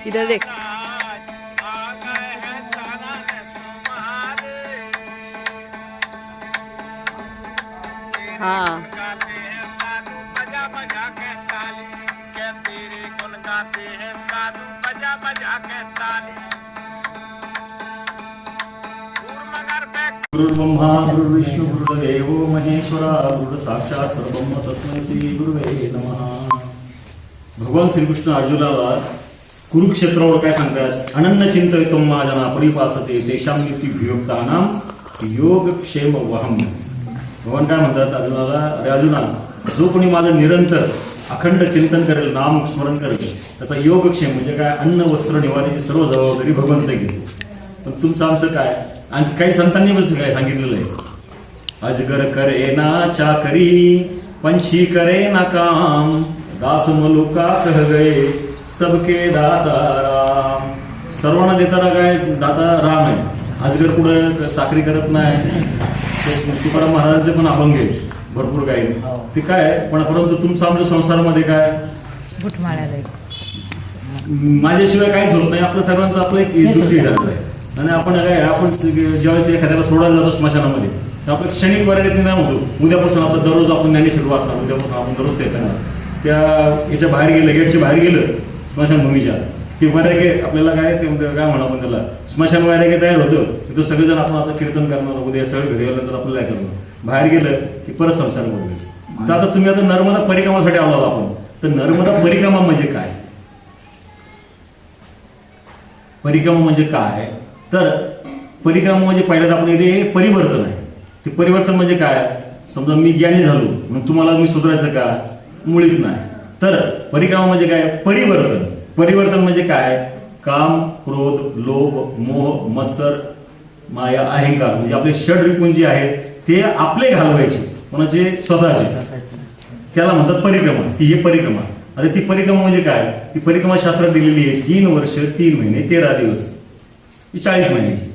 इधर देख। हाँ गुरुर्ब्रह्मा गुरुर्विष्णु गुरुर्देवो महेश्वरा गुरु साक्षात परब्रह्म तस्मै श्री गुरुवे नमः। भगवान श्रीकृष्ण अर्जुनाला कुरुक्षेत्रावर काय सांगतात? अनन्य चिंतयितुं माजना परिपासते तेषां नित्य वियोक्तानां योगक्षेम वहम। भगवान काय म्हणतात अर्जुनाला? अरे अर्जुना, जो कोणी माझं निरंतर अखंड चिंतन करेल, नाम स्मरण करेल, त्याचा योगक्षेम म्हणजे काय? अन्न वस्त्र निवाऱ्याची सर्व जबाबदारी भगवंत घेतो। पण तुमचं आमचं काय? आणि काही संतांनी बस काय सांगितलेलं आहे? अजगर करे ना चाकरी, पंछी करे ना काम, दास मलुका कह गए सबके दाता राम। सर्वांना देताना काय? दाता राम आहे। अजगर कुठं चाकरी करत नाही। तुकाराम महाराजांचे पण अभंग आहे भरपूर काय ते काय, पण परंतु तुमचं आमच्या संसारामध्ये काय? माझ्याशिवाय काहीच होत नाही। आपल्या सर्वांचं आपलं एक दृष्टी झालेलं आहे। आणि आपण काय, आपण ज्यावेळेस एखाद्याला सोडायला जातो स्मशानामध्ये, तर आपलं क्षणिक वैराग्यात निर्माण होतो। उद्यापासून आपण दररोज आपण ज्ञानेश्वर वाचणार, उद्यापासून आपण दररोज येताना त्या याच्या बाहेर गेलं, गेटच्या बाहेर गेलं स्मशानभूमीच्या, ते वैराग्य आपल्याला काय ते काय म्हणा आपण त्याला स्मशान वैराग्य तयार होतं। तिथं सगळेजण आपण आता कीर्तन करणार, उद्या सगळं घरी गेल्यानंतर आपल्याला काय करणार? बाहेर गेलं की परत संसार बघू। तर आता तुम्ही आता नर्मदा परिक्रमासाठी आलो आपण, तर नर्मदा परिक्रमा म्हणजे काय? परिक्रमा म्हणजे काय? तर परिक्रमा म्हणजे पहिल्यांदा आपण इथे परिवर्तन आहे। ते परिवर्तन म्हणजे काय? समजा मी ज्ञानी झालो मग तुम्हाला मी सुधारायचं का? मुळीच नाही। तर परिक्रमा म्हणजे काय? परिवर्तन। परिवर्तन म्हणजे काय? काम, क्रोध, लोभ, मोह, मत्सर, माया, अहंकार म्हणजे आपले षड्रिपुंज जे आहेत ते आपले घालवायचे, कोणाचे? स्वतःचे। त्याला म्हणतात परिक्रमा। ती हे परिक्रमा। आता ती परिक्रमा म्हणजे काय? ती परिक्रमा शास्त्रात दिलेली आहे 3 वर्ष 3 महिने 13 दिवस, 40 महिन्याची।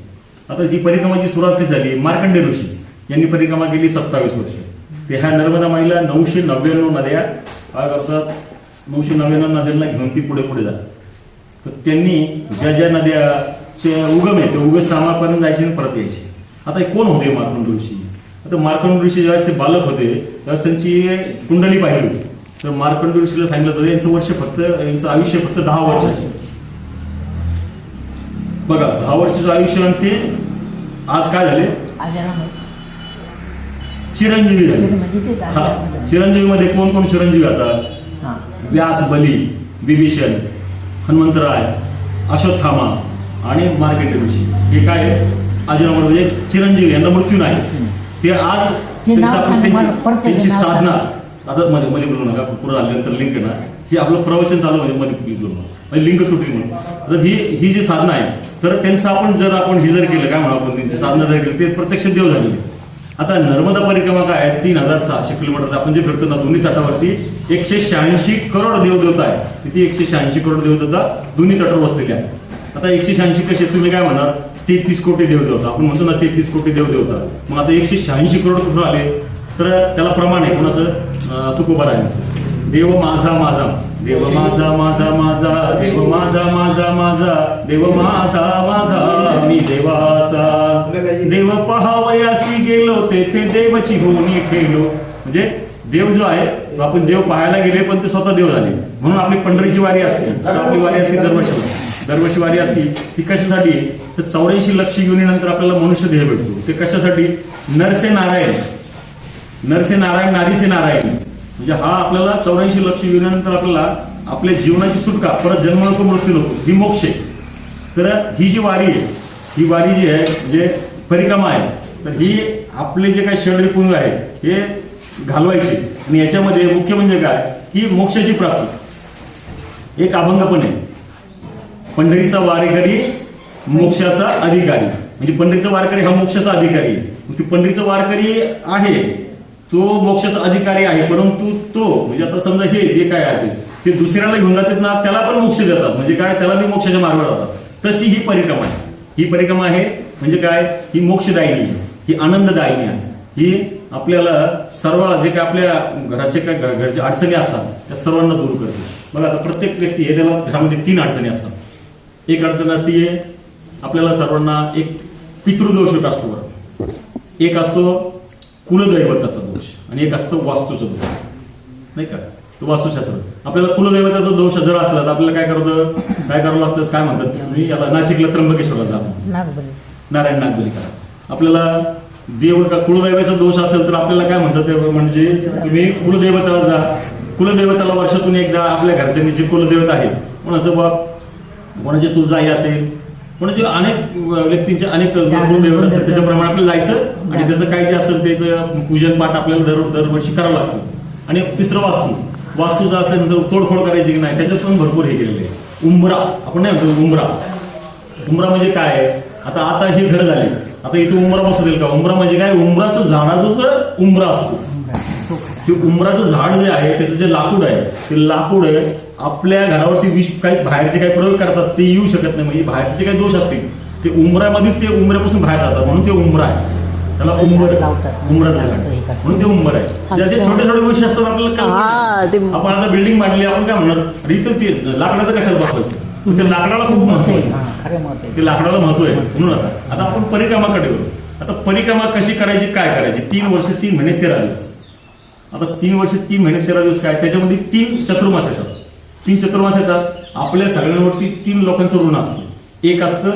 आता जी परिक्रमाची सुरुवात कशी झाली? मार्कंडे ऋषी यांनी परिक्रमा केली 27 वर्ष। ते ह्या नर्मदा माईला 999 नद्या काय करतात? 999 नद्यांना घेऊन ती पुढे पुढे जातात। तर त्यांनी ज्या ज्या नद्याचे उगम आहे ते उगमस्थानापर्यंत जायचे आणि परत यायचे। आता हे कोण होते मार्कंड ऋषी? आता मार्कंड ऋषी ज्यावेळेस ते बालक होते त्यावेळेस त्यांची कुंडली पाहिली होती। तर मार्कंड ऋषीला सांगितलं होतं यांचं आयुष्य फक्त 10 वर्षाचे। बघा 10 वर्षाचं आयुष्य, आणि ते आज काय झाले? चिरंजीवी झाले। हा, चिरंजीवी मध्ये कोण कोण चिरंजीवी आता? व्यास, बली, विभीषण, हनुमंतराय, अश्वत्थामा आणि मार्कंडेय ऋषी। हे काय अजरामर म्हणजे चिरंजीवी, यांना मृत्यू नाही। ते आज त्यांची साधना, आता मध्ये बोलू नका, पुढे आल्यानंतर लिंक ना, हे आपलं प्रवचन चालू म्हणजे मध्ये बोलू नका, लिंक तुटली म्हणून। आता ही जी साधना आहे, तर त्यांचं आपण हे जर केलं, काय म्हणा आपण, त्यांची साधना जर केली ते प्रत्यक्ष देव झालेली। आता नर्मदा परिक्रमा काय आहे? 3600 किलोमीटर आपण जे फिरतो ना, दोन्ही तटावरती 186 करोड देवदेवता आहे। किती? 186 करोड देवदेवता दोन्ही तटावर बसलेले आहे। आता 186 कसे? तुम्ही काय म्हणाल? 33 कोटी देवदेवता। आपण म्हणतो ना 33 कोटी देवदेवता। मग आता 186 करोड कुठून आले? तर त्याला प्रमाण आहे कोणाचं? तुकोबारायांचं। देव माझा माझा, देव माझा माझा माझा, देव माझा माझा माझा, देव माझा माझा मी देवाचा। देव पहावयासी गेलो तेथे देवची होणी ठेलो। म्हणजे देव जो आहे तो आपण देव पाहायला गेले पण ते स्वतः देव झाले। म्हणून आपली पंढरीची वारी असते। आपली वारी असते दरवर्षी वारी असती। ती कशासाठी? तर 84 लक्ष योनीनंतर आपल्याला मनुष्य देह भेटतो। ते कशासाठी? नरसे नारायण, नरसे नारायण, नारीसे नारायण, म्हणजे हा आपल्याला 84 लक्ष योनीनंतर आपल्याला आपल्या जीवनाची सुटका, परत जन्म नको मृत्यू नको, ही मोक्ष आहे। तर ही जी वारी आहे, ही वारी जी आहे म्हणजे परिक्रमा आहे, तर ही आपले जे काही षड्रिपुंज आहे हे घालवायचे। आणि याच्यामध्ये मुख्य म्हणजे काय की मोक्षाची प्राप्ती। एक अभंग पण आहे, पंढरीचा वारेकरी मोक्षाचा अधिकारी, म्हणजे पंढरीचा वारकरी हा मोक्षाचा अधिकारी आहे। ती पंढरीचा वारकरी आहे तो मोक्षाचा अधिकारी आहे, परंतु तो म्हणजे आता समजा हे जे काय आहे ते दुसऱ्याला घेऊन जातात ना, त्याला पण मोक्ष देतात, म्हणजे काय त्याला बी मोक्षाच्या मार्गावर जातात। तशी ही परिक्रमा आहे। ही परिक्रमा आहे म्हणजे काय? ही मोक्षदायिनी, ही आनंददायिनी आहे। ही आपल्याला सर्व जे काय आपल्या घरच्या अडचणी असतात त्या सर्वांना दूर करते। बघा आता प्रत्येक व्यक्ती हे त्याला घरामध्ये 3 अडचणी असतात। एक अडचण असते आपल्याला सर्वांना एक पितृदोष एक असतो बरं, एक असतो कुलदैवताचा दोष आणि एक असतो वास्तूचा दोष, नाही का? तो वास्तुशास्त्र. आपल्याला कुलदैवताचा दोष जर असला तर आपल्याला काय करावं लागतं, काय म्हणतात तुम्ही याला, नाशिकला त्र्यंबकेश्वरला जा, नारायण नागबली करा. आपल्याला कुलदैवाचा दोष असेल तर आपल्याला काय म्हणतात ते, म्हणजे तुम्ही कुलदैवताला जा. कुलदैवताला वर्षातून एकदा आपल्या घरच्यांनी जे कुलदैवत आहे, कोणाचं बाप, कोणाची तुळजाई असेल, कोणाचे अनेक व्यक्तींचे अनेक कुलदैवत असतात, त्याच्याप्रमाणे आपल्याला जायचं आणि त्याचं काय जे असेल त्याचं पूजन पाठ आपल्याला दरवर्षी करावं लागतं. आणि तिसरं वास्तूचा असल्यानंतर तोडफोड करायची की नाही, त्याच्यात पण भरपूर हे केलेले आहे. उंबरा आपण नाही म्हणतो, उंबरा म्हणजे काय, आता हे घर झाले, आता इथे उंबरा बसू का? उंबरा म्हणजे काय, उंबराचं झाडाचं उंबरा असतो. ते उंबराचं झाड जे आहे त्याचं जे लाकूड आहे, ते लाकूड आपल्या घरावरती काही बाहेरचे काही प्रयोग करतात ते येऊ शकत नाही, म्हणजे बाहेरचे जे काही दोष असतील ते उंबऱ्यामध्येच ते उंबऱ्यापासून बाहेर जातात, म्हणून ते उंबरा आहे. त्याला उंबराचं झाड म्हणून ते उंबर आहे. ज्याचे छोटे छोटे गोष्टी असतात आपल्याला, आपण आता बिल्डिंग बांधली, आपण काय म्हणणार, इथं ते लाकडाचं कशाला बसवायचं, त्या लाकडाला खूप महत्व आहे, ते लाकडाला महत्व आहे. म्हणून आता आपण परिक्रमाकडे वळू. आता परिक्रमा कशी करायची, काय करायची, 3 वर्ष 3 महिने 13 दिवस. आता 3 वर्ष 3 महिने 13 दिवस काय, त्याच्यामध्ये 3 चतुर्मास येतात. 3 चतुर्मास येतात. आपल्या सगळ्यांवरती 3 लोकांचं ऋण असतं. एक असतं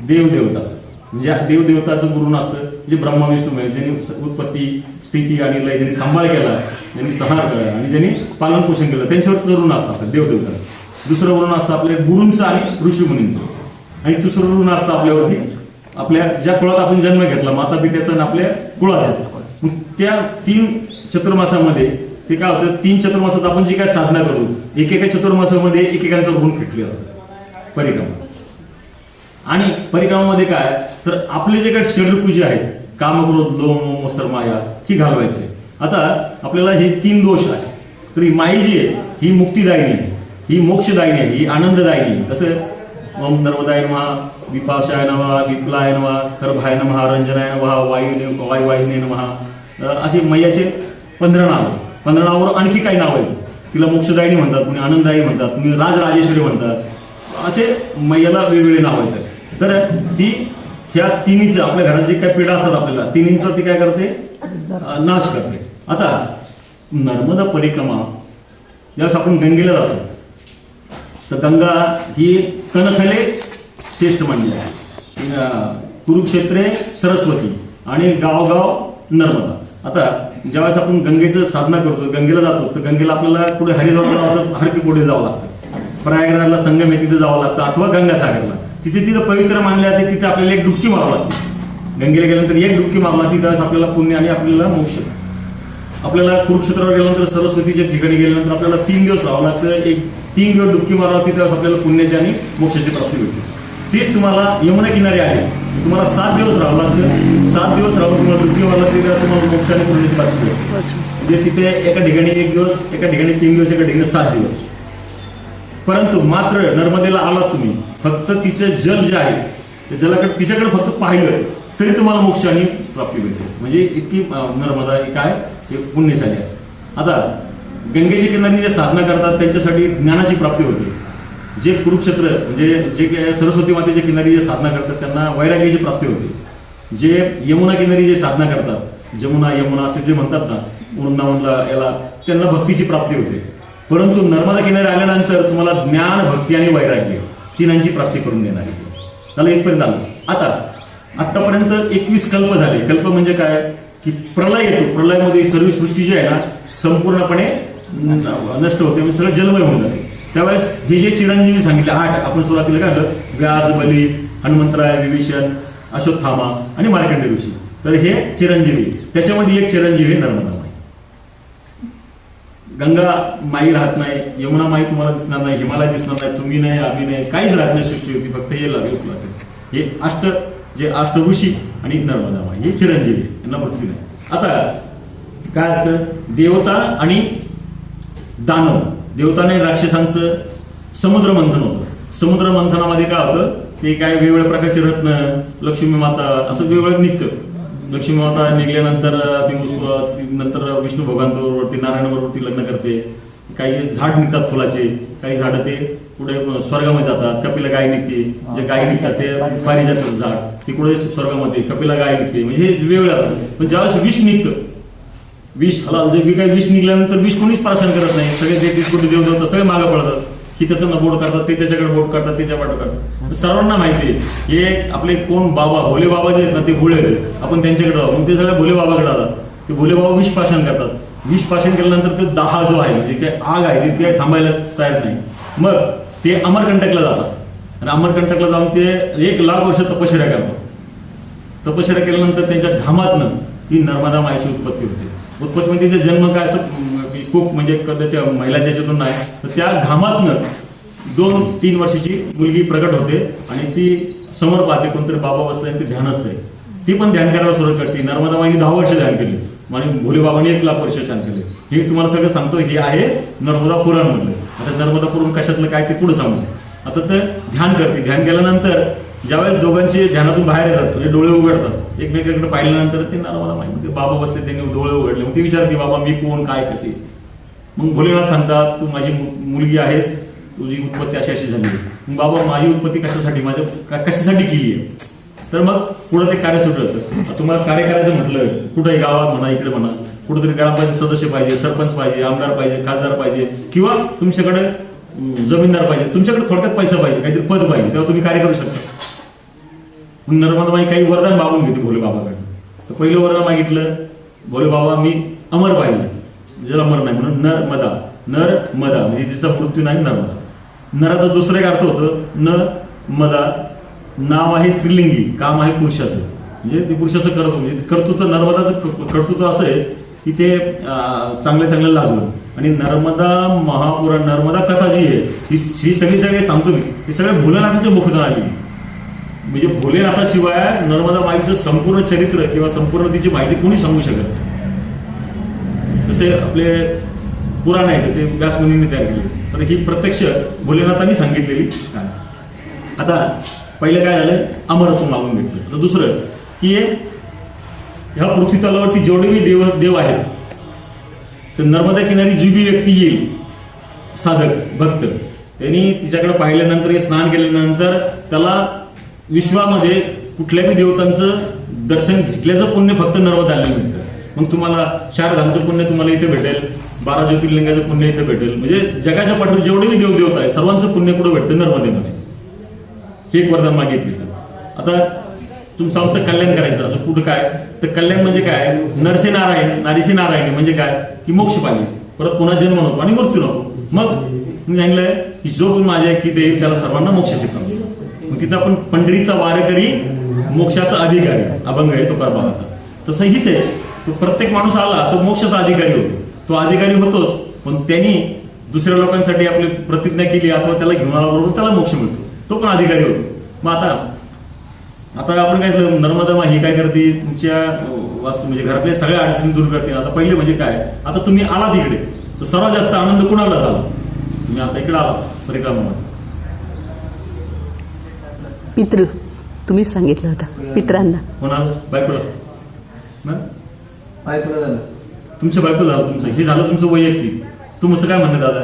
देवदेवताचं, म्हणजे देवदेवताचं ऋण असतं, जे ब्रह्मा विष्णू महेश, ज्यांनी उत्पत्ती स्थिती आणि लय ज्यांनी सांभाळ केला, ज्यांनी संहार केला आणि ज्यांनी पालन पोषण केलं, त्यांच्यावरचं ऋण असतं आपल्या देवदेवताचं. दुसरं ऋण असतं आपल्या गुरूंचं आणि ऋषीमुनींचं. आणि तिसरं ऋण असतं आपल्यावरती आपल्या ज्या कुळात आपण जन्म घेतला, माता पित्याचं आणि आपल्या कुळाचं. त्या 3 चतुर्मासामध्ये ते काय होतं, 3 चतुर्मासात आपण जी काय साधना करू, एकेका चतुर्मासामध्ये एकेकांचं ऋण फिटले जातं परिक्रमा. आणि परिक्रमामध्ये काय, तर आपले जे काही षड्पूजा आहेत, कामक्रोध लोभ मत्सर माया, ही घालवायचे. आता आपल्याला हे 3 दोष आहेत, तर ही माई जी आहे ही मुक्तिदायिनी, ही मोक्षदायिनी आहे, ही आनंददायिनी. कसं, ओम नर्मदाय नमः, विपाशाय नमः, विप्लाय नमः, खरभाय नमः, रंजनाय नमः, वायुवाहिनी नमः, असे मैयाचे 15 नाव. 15 नावावर आणखी काही नाव आहेत. तिला मोक्षदायिनी म्हणतात, कुणी आनंददायी म्हणतात, कुणी राजराजेश्वरी म्हणतात, असे मैयाला वेगवेगळे नाव आहेत. तर ती ह्या तिन्हीचं आपल्या घरात जे काही पिढा असतात आपल्याला तिन्हींचा ती काय करते, नाश करते. आता नर्मदा परिक्रमा ज्यावेळेस आपण गंगेला जातो, तर गंगा ही कणखले श्रेष्ठ मानली आहे, कुरुक्षेत्रे सरस्वती आणि गावगाव नर्मदा. आता ज्यावेळेस आपण गंगेचं साधना करतो, गंगेला जातो, तर गंगेला आपल्याला पुढे हरिद्वारला जावं, हरकी पुढे जावं लागतं, प्रयागराजला संगम आहे तिथे जावं लागतं, अथवा गंगासागरला. तिथं पवित्र मानले जाते, तिथे आपल्याला एक डुबकी मारावं लागते. गंगेला गेल्यानंतर एक डुबकी मारला तिथं आपल्याला पुण्य आणि आपल्याला मोक्ष. आपल्याला कुरुक्षेत्रावर गेल्यानंतर सरस्वतीच्या ठिकाणी गेल्यानंतर आपल्याला 3 दिवस राहावं लागतं. एक 3 दिवस डुबकी मारावं, तिथे आपल्याला पुण्याची आणि मोक्षाची प्राप्ती होते. तीच तुम्हाला यमुना किनारी आहे, तुम्हाला 7 दिवस राहावं लागतं. 7 दिवस राहून तुम्हाला डुबकी मारला तिथे तुम्हाला मोक्ष आणि पुण्याची प्राप्ती होते. म्हणजे तिथे एका ठिकाणी 1 दिवस, एका ठिकाणी 3 दिवस, एका ठिकाणी 7 दिवस. परंतु मात्र नर्मदेला आलात तुम्ही, फक्त तिचं जल जे आहे तिच्याकडे फक्त पाहिलं तरी तुम्हाला मोक्ष आणि प्राप्ती भेटते. म्हणजे इतकी नर्मदा काय पुण्यशाली आहे. आता गंगेच्या किनारी जे साधना करतात त्यांच्यासाठी ज्ञानाची प्राप्ती होते. जे कुरुक्षेत्र म्हणजे जे सरस्वती मातेच्या किनारी जे साधना करतात त्यांना वैराग्याची प्राप्ती होते. जे यमुना किनारी जे साधना करतात, जमुना यमुना असे जे म्हणतात ना, वृंदावनला याला, त्यांना भक्तीची प्राप्ती होते. परंतु नर्मदा किनारी आल्यानंतर तुम्हाला ज्ञान, भक्ती आणि वैराग्य तिनांची प्राप्ती करून देणार आहे. त्याला इथपर्यंत आलं. आता आतापर्यंत 21 कल्प झाले. कल्प म्हणजे काय की प्रलय येतो, प्रलयामध्ये सर्व सृष्टी जी आहे ना संपूर्णपणे नष्ट होते, म्हणजे सगळं जलमय होऊन जाते. त्यावेळेस हे जे चिरंजीवी सांगितले 8 आपण सुरुवातीला काय झालं, व्यास, बली, हनुमंतराय, विभीषण, अश्वत्थामा आणि मार्कंडेय ऋषी. तर हे चिरंजीवी, त्याच्यामध्ये एक चिरंजीवी नर्मदा माई. गंगा माई राहत नाही, यमुना माई तुम्हाला दिसणार नाही, हिमालय दिसणार नाही, तुम्ही नाही, आम्ही नाही, काहीच राहत नाही सृष्टी होती, फक्त हे लागेल. हे अष्ट ऋषी आणि नर्मदा माई हे चिरंजीवी, यांना मृत्यू नाही. आता काय असतं, देवता आणि दानव, देवता आणि राक्षसांचं समुद्र मंथन होतं. समुद्र मंथनामध्ये काय होतं, ते काय वेगवेगळ्या प्रकारचे रत्न, लक्ष्मी माता असं वेगवेगळं निघतं. लक्ष्मी माता निघल्यानंतर नंतर विष्णू भगवान बरोबर, नारायण बरोबर ती लग्न करते. काही झाड निघतात फुलाचे, काही झाडं ते कुठे स्वर्गामध्ये जातात, कपिला गाय निघते, जे गाय निघतात ते पारिजाताचं झाड, ती कुठे स्वर्गामध्ये कपिला गाय निघते, म्हणजे हे वेगवेगळ्या. पण ज्यावेळेस विष निघतं, विष हलाल जे काही विष निघल्यानंतर विष कोणीच प्राशन करत नाही, सगळे जे 30 कोटी देवदेवता सगळे मागं पडतात, की त्याचं बोट करतात, ते त्याच्याकडे बोट करतात, त्याच्या वाट करतात. सर्वांना माहिती आहे हे आपले कोण बाबा भोले बाबा जे आहेत ना ते भोळे, आपण त्यांच्याकडे जाऊ, मग ते सगळे भोले बाबाकडे जातात. ते भोले बाबा विष पाशन करतात. विष पाशन केल्यानंतर ते दाह जो आहे म्हणजे काय आग आहे ती काय थांबायला तयार नाही. मग ते अमरकंटकला जातात आणि अमरकंटकला जाऊन ते 1 लाख वर्ष तपश्चर्या करतात. तपश्चर्या केल्यानंतर त्यांच्या घामातनं ही नर्मदा मायेची उत्पत्ती होते. उत्पत्ती म्हणजे त्याचा जन्म काय असं खूप म्हणजे त्याच्या महिलाच्या याच्यातून नाही, तर त्या घामातनं 2-3 वर्षाची मुलगी प्रकट होते आणि ती समोर पाहते, कोणतरी बाबा बसलाय आणि ती ध्यान असते. ती पण ध्यान करायला सुरुवात करते. नर्मदा माईने 10 वर्ष ध्यान केले आणि भोले बाबांनी 1 लाख वर्ष ध्यान केले. हे तुम्हाला सगळं सांगतो, हे आहे नर्मदा पुराण म्हणलं. आता नर्मदा पुराण कशातलं काय ते पुढे सांगू. आता ते ध्यान करते. ध्यान केल्यानंतर ज्यावेळेस दोघांचे ध्यानातून बाहेर येतात म्हणजे डोळे उघडतात, एकमेकांकडे पाहिल्यानंतर ते नर्मदा माई बाबा बसले, त्यांनी डोळे उघडले. मग ती विचारते बाबा मी कोण, काय, कशी. मग भोलेनाथ सांगतात तू माझी मुलगी आहेस, तुझी उत्पत्ती अशी अशी झाली. मग बाबा माझी उत्पत्ती कशासाठी, माझ्या कशासाठी केली आहे. तर मग पुढे ते कार्य सुरू होतं. तुम्हाला कार्य करायचं म्हटलं कुठेही गावात म्हणा, इकडे म्हणा, कुठेतरी ग्रामपंचायत सदस्य पाहिजे, सरपंच पाहिजे, आमदार पाहिजे, खासदार पाहिजे, किंवा तुमच्याकडे जमीनदार पाहिजे, तुमच्याकडे थोडक्यात पैसा पाहिजे, काहीतरी पद पाहिजे, तेव्हा तुम्ही कार्य करू शकता. मग नर्मदाबाई काही वरदान मागून घेते भोले बाबाकडे. तर पहिलं वरदान मागितलं, भोले बाबा मी अमर पाहिजे, ज्याला अमर नाही म्हणून नर्मदा. नर्मदा म्हणजे जिचा मृत्यू नाही, नर्मदा. नराचा दुसरा एक अर्थ होतं न मदा. नाव आहे स्त्रीलिंगी, काम आहे पुरुषाचं, म्हणजे ते पुरुषाचं कर्तृत्व. म्हणजे कर्तृत्व नर्मदाचं कर्तृत्व असं आहे की ते चांगल्या लाजवं. आणि नर्मदा महापुराण, नर्मदा कथा जी आहे ही सगळी सगळे सांगतो मी, ही सगळ्या भोलेनाथाच्या मुखातून आली. म्हणजे भोलेनाथाशिवाय नर्मदा माईचं संपूर्ण चरित्र किंवा संपूर्ण तिची माहिती कोणी सांगू शकत नाही. जसे आपले पुराण आहे ते व्यासमुनींनी तयार केले, तर ही प्रत्यक्ष भोलेनाथांनी सांगितलेली आहे. आता पहिलं काय झालं, अमरत्व मागून घेतलं. तर दुसरं की ह्या पृथ्वी तलावरती जेवढे देव आहेत, तर नर्मदा किनारी जी बी व्यक्ती येईल, साधक भक्त, त्यांनी तिच्याकडे पाहिल्यानंतर, स्नान केल्यानंतर त्याला विश्वामध्ये कुठल्याही देवतांचं दर्शन घेतल्याचं पुण्य फक्त नर्मदाला मिळतं. मग तुम्हाला 4 धामचं पुण्य तुम्हाला इथे भेटेल, 12 ज्योतिर्लिंगाचं पुण्य इथे भेटेल. म्हणजे जगाच्या पाठीवर जेवढे देवदेवता आहे सर्वांचं पुण्य कुठं भेटतं, नर्मदेमध्ये. हे एक वरदान मागितलं. आता तुमचं आमचं कल्याण करायचं. आता कुठं काय, तर कल्याण म्हणजे काय, नरसे नारायण, नारीसे नारायणी म्हणजे काय की मोक्ष पाहिजे, परत पुन्हा जन्म नको आणि मृत्यू नको. मग मी सांगितलंय की जो पण माझ्या की देईल त्याला सर्वांना मोक्षाची प्राप्ती. मग तिथं आपण पंढरीचा वारकरी, मोक्षाचा अधिकारी, अभंग आहे तो करबाचा. तसं इथे तो प्रत्येक माणूस आला तो मोक्षाचा अधिकारी होतो. तो अधिकारी होतोच, पण त्यांनी दुसऱ्या लोकांसाठी आपली प्रतिज्ञा केली अथवा त्याला घेऊन आला बरोबर त्याला मोक्ष मिळतो, तो पण अधिकारी होतो. मग आता आपण काय केलं, नर्मदा माई ही काय करते, तुमच्या वास्तू म्हणजे घरातल्या सगळ्या अडचणी दूर करते. आता पहिले म्हणजे काय, आता तुम्ही आलात इकडे तर सर्वात जास्त आनंद कुणाला झाला, तुम्ही आता इकडे आला परिक्रमामध्ये. पितृ तुम्हीच सांगितलं होतं, पित्रांना. कोणाला, बायकोला झालं, तुमच्या बायको झालं, तुमचं हे झालं तुमचं वैयक्तिक. तुमचं काय म्हणणं दादा,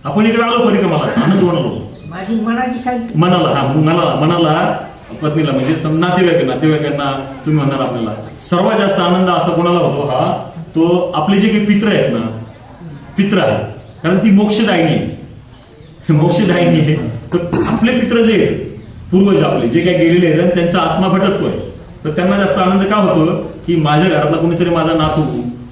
आपण इकडे आलो परिक्रमाला, आनंद म्हणालो मनाला. हा मनाला पत्नीला म्हणजे नातेवाईकांना तुम्ही म्हणणार आपल्याला सर्वात जास्त आनंद असा कोणाला होतो, हा तो आपले जे काही पित्र आहेत ना, पित्र आहे, कारण ती मोक्षदायिनी आहे. मोक्षदायिनी आहे तर आपले पित्र जे पूर्वज आपले जे काही गेलेले आहेत आणि त्यांचा आत्मा भटकतोय, तर त्यांना जास्त आनंद का होतो की माझ्या घरातला कोणीतरी माझा नातू,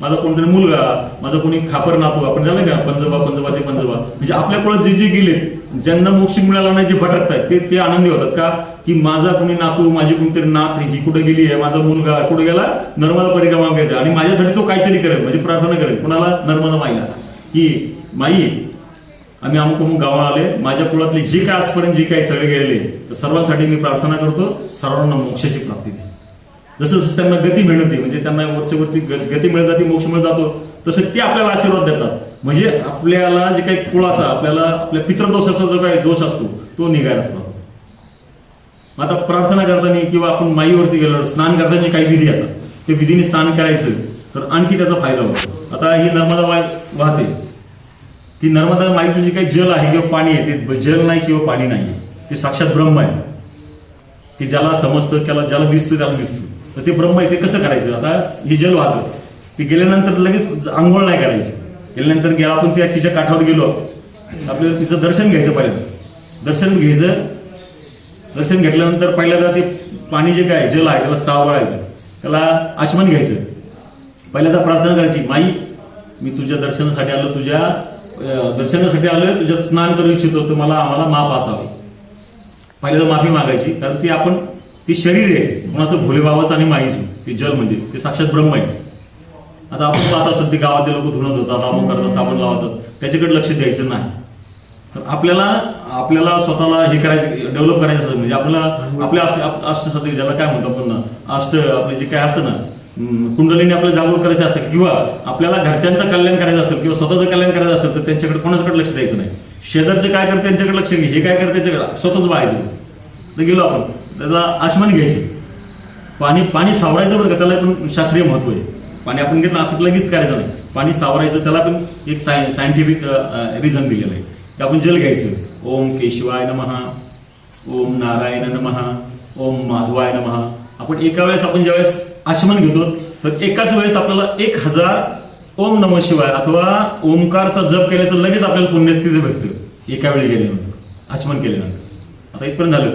माझा कोणतरी मुलगा, माझा कोणी खापर नातू, आपण झालं का पंजोबाचे पंजोबा, म्हणजे आपल्या कुळात जे गेले, ज्यांना मोक्ष मिळाला नाही, जे भटकतायत ते आनंदी होतात का की माझा कोणी नातू, माझी कोणतरी नात ही कुठे गेली आहे, माझा मुलगा कुठे गेला, नर्मदा परिक्रमा करते आणि माझ्यासाठी तो काहीतरी करेल, म्हणजे प्रार्थना करेल. कुणाला, नर्मदा माईला, की माई आम्ही अमुक गावाला आले, माझ्या कुळातले जे काय आजपर्यंत जे काही सगळे गेलेले तर सर्वांसाठी मी प्रार्थना करतो, सर्वांना मोक्षाची प्राप्ती दे. जसं जसं त्यांना गती मिळते, म्हणजे त्यांना वरची गती मिळत जाते, मोक्ष मिळत जातो, तसं ते आपल्याला आशीर्वाद देतात. म्हणजे आपल्याला जे काही कुळाचा, आपल्याला आपल्या पितृदोषाचा जो काही दोष असतो तो निघायला असतो. आता प्रार्थना करताना किंवा आपण माईवरती गेलो, स्नान करताना काही विधी येतात, ते विधीने स्नान करायचं तर आणखी त्याचा फायदा होतो. आता ही नर्मदा वाहते, ती नर्मदा माईचं जे काही जल आहे किंवा पाणी आहे ते जल नाही किंवा पाणी नाही, ते साक्षात ब्रह्म आहे. ते ज्याला समजतं ज्याला दिसतं त्याला दिसतं, तर ते ब्रह्म आहे. ते कसं करायचं? आता हे जल वाहतं, ते गेल्यानंतर लगेच आंघोळ नाही करायची. गेल्यानंतर गेला आपण तिच्या काठावर गेलो, आपल्याला तिचं दर्शन घ्यायचं. पहिल्यांदा दर्शन घेतल्यानंतर पहिल्यांदा ते पाणी जे काय जल आहे त्याला सावरायचं, त्याला आचमन घ्यायचं. पहिल्यांदा प्रार्थना करायची, माई मी तुझ्या दर्शनासाठी आलो, तुझ्यात स्नान करू इच्छितो, तर आम्हाला माफ असावं. पहिल्यांदा माफी मागायची, कारण ते शरीर आहे कोणाचं, भोले बाबाचं आणि माईचं. ते जल म्हणजे ते साक्षात ब्रह्म आहे. आता आपण पाहता सध्या गावातले लोक धुणत होतात, आपण करतात, साबण लावतात, त्याच्याकडे लक्ष द्यायचं नाही. तर आपल्याला स्वतःला हे करायचं, डेव्हलप करायचं असतं. म्हणजे आपल्या अष्टसात्विक ज्याला काय म्हणतो आपण, आपले जे काय असतं ना, कुंडलीने आपल्याला जागरूक करायचं असेल, किंवा आपल्याला घरच्यांचं कल्याण करायचं असेल किंवा स्वतःचं कल्याण करायचं असेल, तर त्यांच्याकडे कोणाच्याकडे लक्ष द्यायचं नाही. शेजारचे काय करते त्यांच्याकडे लक्ष घे, हे काय करते त्यांच्याकडे, स्वतःच बघायचं. तर गेलो आपण, त्याला आचमन घ्यायचे, पाणी सावरायचं बरं का, त्याला पण शास्त्रीय महत्व आहे. पाणी आपण घेतलं असं लगेच करायचं नाही, पाणी सावरायचं, त्याला पण एक सायंटिफिक रिझन दिलेलं आहे. की आपण जल घ्यायचं, ओम केशवाय नमः, ओम नारायण नमः, ओम माधवाय नमः. आपण एका वेळेस आपण ज्यावेळेस आचमन घेतो, तर एकाच वेळेस आपल्याला 1000 ओम नमः शिवाय अथवा ओमकारचा जप केल्याचं लगेच आपल्याला पुण्यस्थिती भेटते एका वेळी गेल्यानंतर, आचमन केल्यानंतर. आता इथपर्यंत झालं.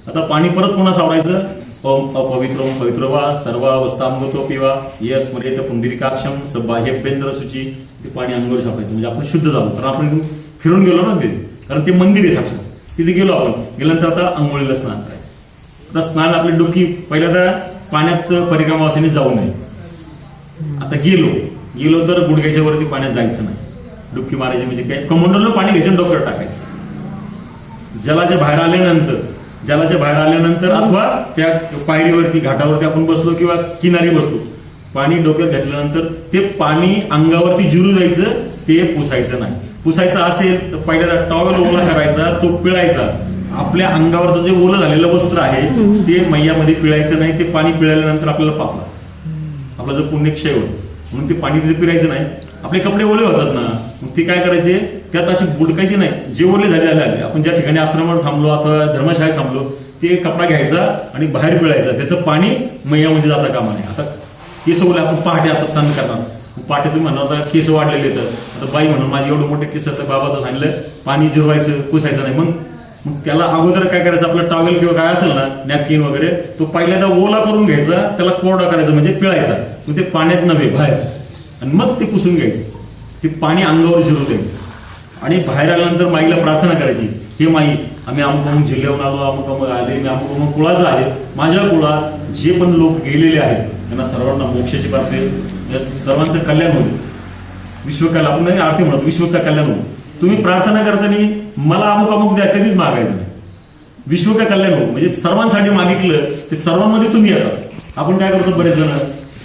आता पाणी परत पुन्हा सावरायचं. ओम अपवित्रोम पवित्र वा सर्वावस्थामृतो पिवा ये स्मरेत पुंडरीकाक्षम सबाह्यभ्यंतर शुची. ते पाणी अंगावर छापायचं, म्हणजे आपण शुद्ध झालो. कारण आपण फिरून गेलो ना ते, कारण ते मंदिर आहे साक्षात, तिथे गेलो आपण. गेल्यानंतर आता आंघोळीला स्नान करायचं. आता स्नान आपली डुबकी पहिल्यांदा पाण्यात परिक्रमावासीने जाऊ नये. आता गेलो तर गुडघ्याच्या वरती पाण्यात जायचं नाही. डुबकी मारायची म्हणजे काय, कमंडलनं पाणी घ्यायचं, डोक्यावर टाकायचं. जलाच्या बाहेर आल्यानंतर अथवा त्या पायरीवरती घाटावरती आपण बसलो किंवा किनारी बसलो, पाणी डोक्यात घेतल्यानंतर ते पाणी अंगावरती जिरू जायचं, ते पुसायचं नाही. पुसायचं असेल तर पहिल्यांदा टॉवेल ओला करायचा, तो पिळायचा. आपल्या अंगावरचं जे ओलं झालेलं वस्त्र आहे ते मैयामध्ये पिळायचं नाही. ते पाणी पिळाल्यानंतर आपल्याला आपला जो पुण्यक्षय होतो, म्हणून ते पाणी तिथे पिळायचं नाही. आपले कपडे ओले होतात ना, मग ते काय करायचे, त्यात अशी बुडकायची नाही. जे ओले झाले आपण ज्या ठिकाणी आश्रमावर थांबलो अथवा धर्मशाळेत थांबलो, ते कपडा घ्यायचा आणि बाहेर पिळायचा. त्याचं पाणी मैयामध्ये जाता कामा नये. आता केस ओले, आपण पहाटे आता स्नान करणार, पहाटे तुम्ही म्हणणार केस वाढलेले, तर आता बाई म्हणून माझे एवढे मोठे केस, तर बाबा तर सांगितलं पाणी जिरवायचं, पुसायचं नाही. मग त्याला अगोदर काय करायचं, आपलं टॉवेल किंवा काय असेल ना, नॅपकिन वगैरे, तो पहिल्यांदा ओला करून घ्यायचा, त्याला कोरडा करायचा म्हणजे पिळायचा. मग ते पाण्यात नव्हे बाहेर, आणि मग ते पुसून घ्यायचं. ते पाणी अंगावर जिरू द्यायचं. आणि बाहेर आल्यानंतर माईला प्रार्थना करायची, हे माई आम्ही अमुक जिल्ह्याहून आलो, अमुक आले, मी अमुक कुळाचं आहे. माझ्या कुळात जे पण लोक गेलेले आहेत त्यांना सर्वांना मोक्षाची प्राप्ती, या सर्वांचं कल्याण होईल. विश्वकल्याण, आपण नाही आरती म्हणतो, विश्वका कल्याण होईल. तुम्ही प्रार्थना करताना मला अमुक द्या कधीच मागायचं नाही. विश्वका कल्याण हो म्हणजे सर्वांसाठी मागितलं ते सर्वांमध्ये तुम्ही येतात. आपण काय करतो, बरेच जण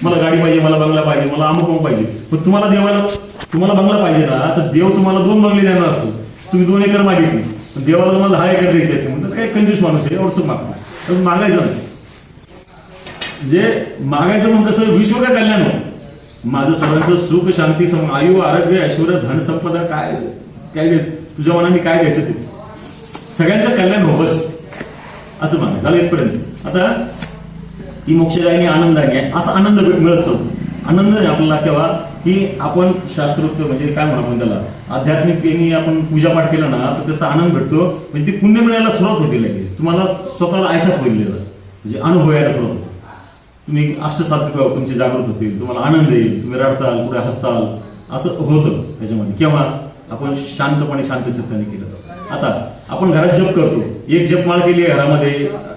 मला गाडी पाहिजे, मला बंगला पाहिजे, मला अमुक पाहिजे. पण तुम्हाला बंगला पाहिजे ना, तर देव तुम्हाला 2 बंगले देणार असतो. तुम्ही 2 एकर मागितली, पण देवाला तुम्हाला 10 एकर द्यायची असते. म्हणजे काय कंजूस माणूस आहे, एवढंच मागणार. तर मागायचं नाही, म्हणजे मागायचं म्हणून कसं, विश्व का कल्याण हो, माझं सर्वांचं सुख शांती आयु आरोग्य ऐश्वर्य धन संपदा काय तुझ्या मनाने काय द्यायचं ते सगळ्यांचं कल्याण हो, बस असं मागाय झालं इथपर्यंत. आता ही मोक्षदायिनी आनंदाने आहे, असा आनंद मिळत चालतो. आनंद आपल्याला केव्हा की आपण शास्त्रोक्त म्हणजे काय म्हणू आपण त्याला, आध्यात्मिक आपण पूजापाठ केला ना, तर त्याचा आनंद भेटतो. म्हणजे ती पुण्य मिळायला सुरुवात होती लगेच. तुम्हाला स्वतःला ऐसाच होईल, म्हणजे अनुभव यायला सुरुवात होतो. तुम्ही अष्टसात्विक तुमचे जागृत होतील, तुम्हाला आनंद येईल, तुम्ही रडताल, पुढे हसताल, असं होतं त्याच्यामध्ये. केव्हा आपण शांतपणे शांत चित्ताने केलं. आता आपण घरात जप करतो, एक जपमाळ केली आहे घरामध्ये,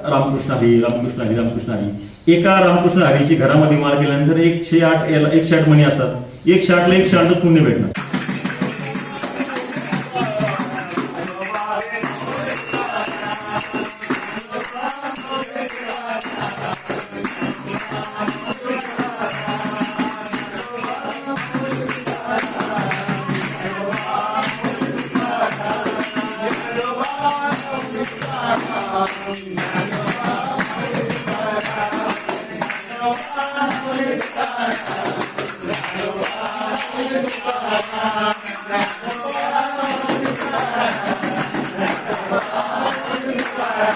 रामकृष्ण हरी रामकृष्ण हरी रामकृष्ण हरी. एका रामकृष्ण हरीची घरामध्ये माळ केल्यानंतर 108 मणी असतात. 108 ला 108च पुण्य भेटणार. Thank you. अरे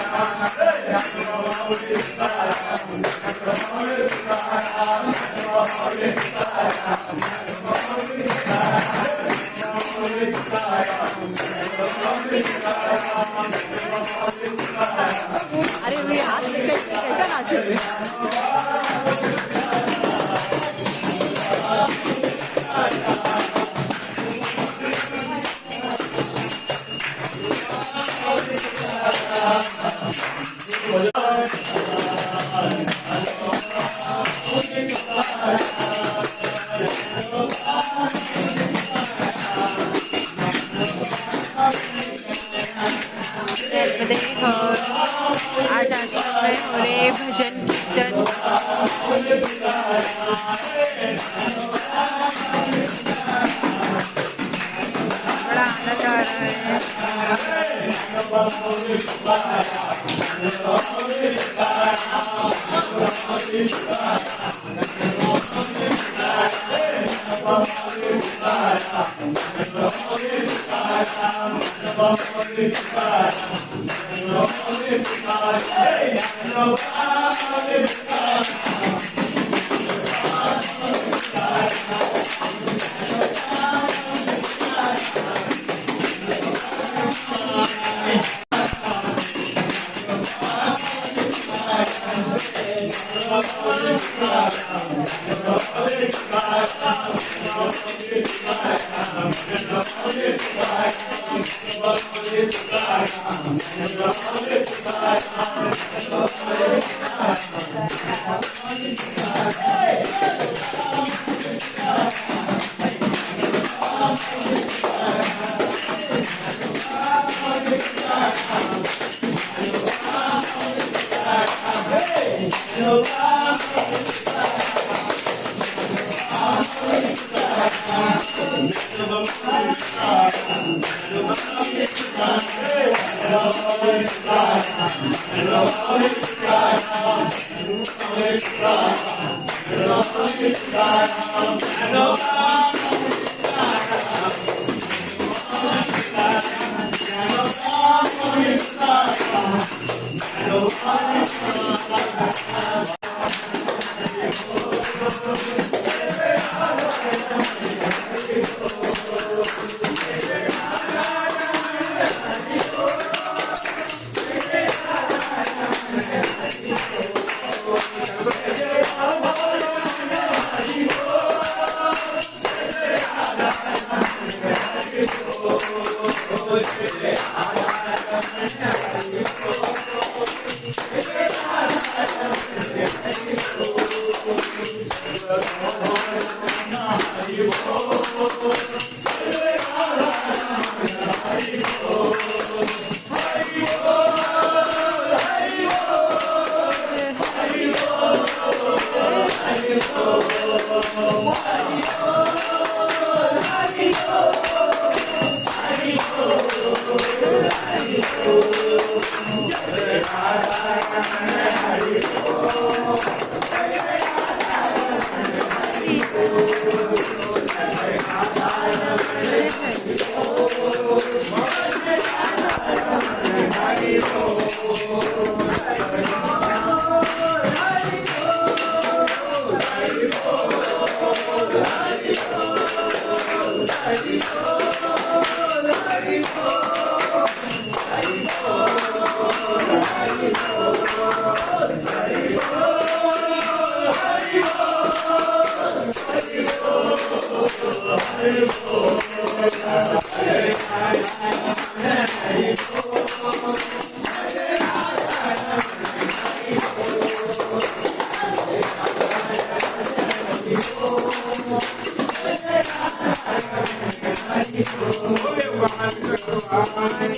मी आज कैसा नाच रही हूँ। आज आश्रम में हो रहे भजन कीर्तन। बड़ा आनंद आ रहा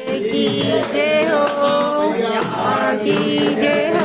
की जय हो, की जय हो।